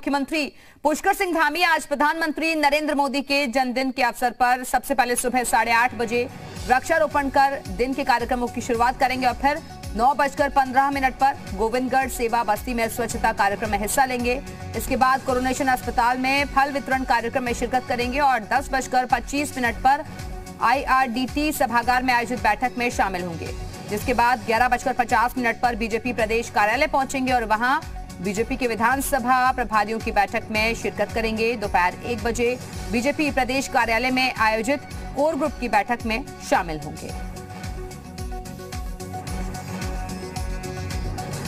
मुख्यमंत्री पुष्कर सिंह धामी आज प्रधानमंत्री नरेंद्र मोदी के जन्मदिन के अवसर पर सबसे पहले सुबह 8:30 बजे वृक्षारोपण कर दिन के कार्यक्रमों की शुरुआत करेंगे और फिर 9:15 पर गोविंदगढ़ सेवा बस्ती में स्वच्छता कार्यक्रम में हिस्सा लेंगे। इसके बाद कोरोनेशन अस्पताल में फल वितरण कार्यक्रम में शिरकत करेंगे और 10:25 पर IRDT सभागार में आयोजित बैठक में शामिल होंगे, जिसके बाद 11:50 पर बीजेपी प्रदेश कार्यालय पहुंचेंगे और वहां बीजेपी के विधानसभा प्रभारियों की बैठक में शिरकत करेंगे। दोपहर 1 बजे बीजेपी प्रदेश कार्यालय में आयोजित कोर ग्रुप की बैठक में शामिल होंगे।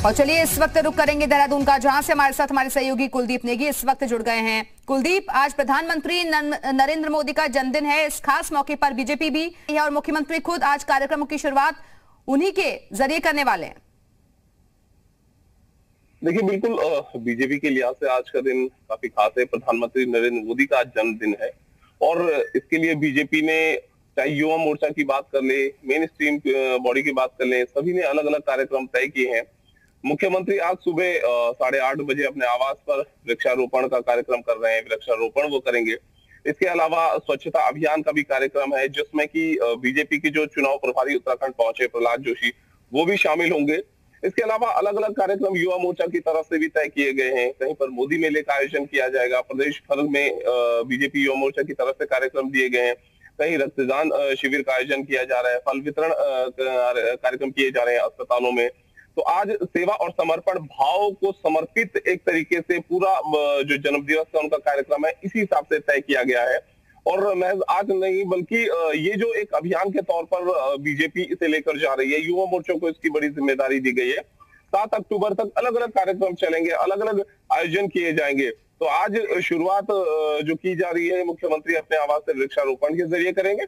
और चलिए इस वक्त रुक करेंगे देहरादून का, जहां से हमारे साथ हमारे सहयोगी कुलदीप नेगी इस वक्त जुड़ गए हैं। कुलदीप, आज प्रधानमंत्री नरेंद्र मोदी का जन्मदिन है। इस खास मौके पर बीजेपी भी है और मुख्यमंत्री खुद आज कार्यक्रमों की शुरुआत उन्हीं के जरिए करने वाले हैं। देखिए, बिल्कुल बीजेपी के लिहाज से आज का दिन काफी खास है। प्रधानमंत्री नरेंद्र मोदी का आज जन्मदिन है और इसके लिए बीजेपी ने, चाहे युवा मोर्चा की बात कर ले, मेन स्ट्रीम बॉडी की बात कर ले, सभी ने अलग अलग कार्यक्रम तय किए हैं। मुख्यमंत्री आज सुबह 8:30 बजे अपने आवास पर वृक्षारोपण का कार्यक्रम कर रहे हैं। वृक्षारोपण वो करेंगे। इसके अलावा स्वच्छता अभियान का भी कार्यक्रम है, जिसमें कि बीजेपी के जो चुनाव प्रभारी उत्तराखंड पहुंचे प्रहलाद जोशी, वो भी शामिल होंगे। इसके अलावा अलग अलग कार्यक्रम युवा मोर्चा की तरफ से भी तय किए गए हैं। कहीं पर मोदी मेले का आयोजन किया जाएगा, प्रदेश भर में बीजेपी युवा मोर्चा की तरफ से कार्यक्रम दिए गए हैं। कहीं रक्तदान शिविर का आयोजन किया जा रहा है, फल वितरण कार्यक्रम किए जा रहे हैं अस्पतालों में। तो आज सेवा और समर्पण भाव को समर्पित एक तरीके से पूरा जो जन्मदिवस का उनका कार्यक्रम है, इसी हिसाब से तय किया गया है। और मैं आज नहीं बल्कि ये जो एक अभियान के तौर पर बीजेपी इसे लेकर जा रही है, युवा मोर्चों को इसकी बड़ी जिम्मेदारी दी गई है। 7 अक्टूबर तक अलग अलग कार्यक्रम चलेंगे, अलग अलग आयोजन किए जाएंगे। तो आज शुरुआत जो की जा रही है, मुख्यमंत्री अपने आवास से वृक्षारोपण के जरिए करेंगे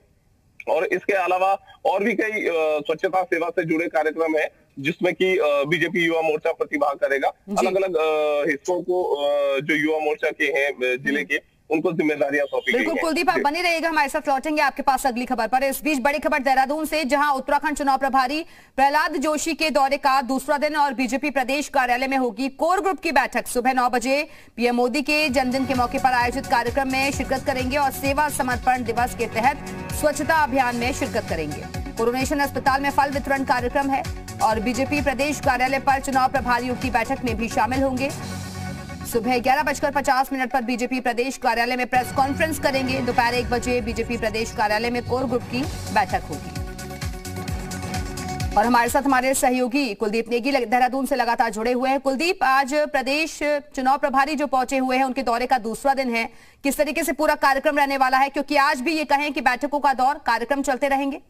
और इसके अलावा और भी कई स्वच्छता सेवा से जुड़े कार्यक्रम है, जिसमें कि बीजेपी युवा मोर्चा प्रतिभाग करेगा। अलग अलग हिस्सों को जो युवा मोर्चा के हैं जिले के, उनको जिम्मेदारियां सौंपी गई हैं। बिल्कुल कुलदीप, आप बने रहिएगा, हमारे साथ लौटेंगे आपके पास अगली खबर पर। इस बीच बड़ी खबर देहरादून से, जहां उत्तराखंड चुनाव प्रभारी प्रहलाद जोशी के दौरे का दूसरा दिन और बीजेपी प्रदेश कार्यालय में होगी कोर ग्रुप की बैठक। सुबह 9 बजे पीएम मोदी के जन्मदिन के मौके पर आयोजित कार्यक्रम में शिरकत करेंगे और सेवा समर्पण दिवस के तहत स्वच्छता अभियान में शिरकत करेंगे। कोरोनेशन अस्पताल में फल वितरण कार्यक्रम है और बीजेपी प्रदेश कार्यालय पर चुनाव प्रभारियों की बैठक में भी शामिल होंगे। सुबह 11:50 पर बीजेपी प्रदेश कार्यालय में प्रेस कॉन्फ्रेंस करेंगे। दोपहर 1 बजे बीजेपी प्रदेश कार्यालय में कोर ग्रुप की बैठक होगी। और हमारे साथ हमारे सहयोगी कुलदीप नेगी देहरादून से लगातार जुड़े हुए हैं। कुलदीप, आज प्रदेश चुनाव प्रभारी जो पहुंचे हुए हैं, उनके दौरे का दूसरा दिन है। किस तरीके से पूरा कार्यक्रम रहने वाला है, क्योंकि आज भी ये कहें कि बैठकों का दौर, कार्यक्रम चलते रहेंगे?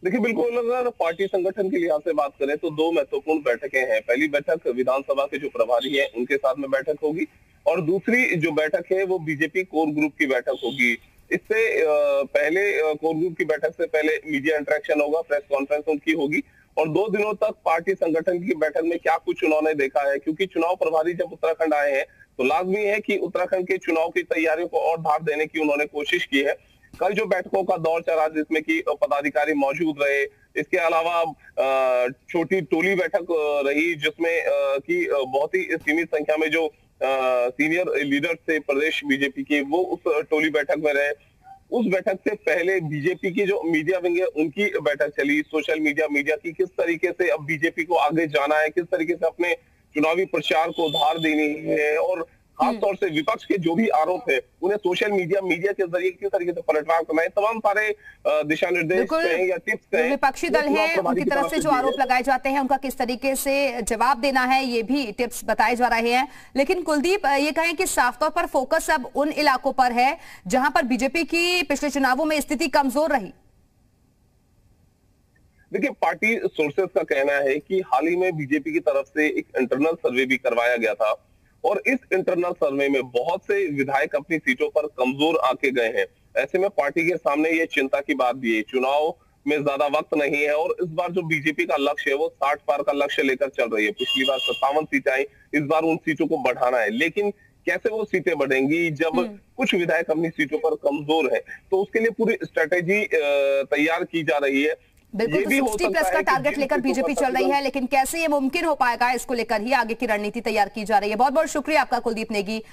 देखिए, बिल्कुल अगर पार्टी संगठन के लिहाज से बात करें तो 2 महत्वपूर्ण बैठकें हैं। पहली बैठक विधानसभा के जो प्रभारी हैं उनके साथ में बैठक होगी और दूसरी जो बैठक है वो बीजेपी कोर ग्रुप की बैठक होगी। इससे पहले कोर ग्रुप की बैठक से पहले मीडिया इंटरेक्शन होगा, प्रेस कॉन्फ्रेंस उनकी होगी और 2 दिनों तक पार्टी संगठन की बैठक में क्या कुछ उन्होंने देखा है, क्योंकि चुनाव प्रभारी जब उत्तराखंड आए हैं तो लाजमी है कि उत्तराखंड के चुनाव की तैयारियों को और धार देने की उन्होंने कोशिश की है। कल जो बैठकों का दौर चला, जिसमें कि पदाधिकारी मौजूद रहे, इसके अलावा छोटी टोली बैठक रही, जिसमें कि बहुत ही सीमित संख्या में जो सीनियर लीडर थे प्रदेश बीजेपी के, वो उस टोली बैठक में रहे। उस बैठक से पहले बीजेपी की जो मीडिया विंग है उनकी बैठक चली। सोशल मीडिया की किस तरीके से अब बीजेपी को आगे जाना है, किस तरीके से अपने चुनावी प्रचार को धार देनी है और खासतौर से विपक्ष के जो भी आरोप है उन्हें सोशल मीडिया के जरिए किस तरीके से पलटवार करना है, तमाम सारे दिशा निर्देश कहें या टिप्स कहें, विपक्षी दल है उनकी तरफ से जो आरोप लगाए जाते हैं उनका किस तरीके से जवाब देना है, ये भी टिप्स बताए जा रहे हैं। लेकिन कुलदीप, ये कहें कि साफ तौर पर फोकस अब उन इलाकों पर है जहां पर बीजेपी की पिछले चुनावों में स्थिति कमजोर रही। देखिए, पार्टी सोर्सेस का कहना है कि हाल ही में बीजेपी की तरफ से एक इंटरनल सर्वे भी करवाया गया था और इस इंटरनल सर्वे में बहुत से विधायक अपनी सीटों पर कमजोर आके गए हैं। ऐसे में पार्टी के सामने ये चिंता की बात भी है, चुनाव में ज्यादा वक्त नहीं है और इस बार जो बीजेपी का लक्ष्य है वो 60 पार का लक्ष्य लेकर चल रही है। पिछली बार 57 सीटें आई, इस बार उन सीटों को बढ़ाना है, लेकिन कैसे वो सीटें बढ़ेंगी जब कुछ विधायक अपनी सीटों पर कमजोर है। तो उसके लिए पूरी स्ट्रेटेजी तैयार की जा रही है। बिल्कुल, ये भी तो हो 60 प्लस सकता का है कि टारगेट जिन लेकर सीटों बीजेपी पर चल रही है, प्रतिबंध- लेकिन कैसे ये मुमकिन हो पाएगा, इसको लेकर ही आगे की रणनीति तैयार की जा रही है। बहुत बहुत शुक्रिया आपका कुलदीप नेगी।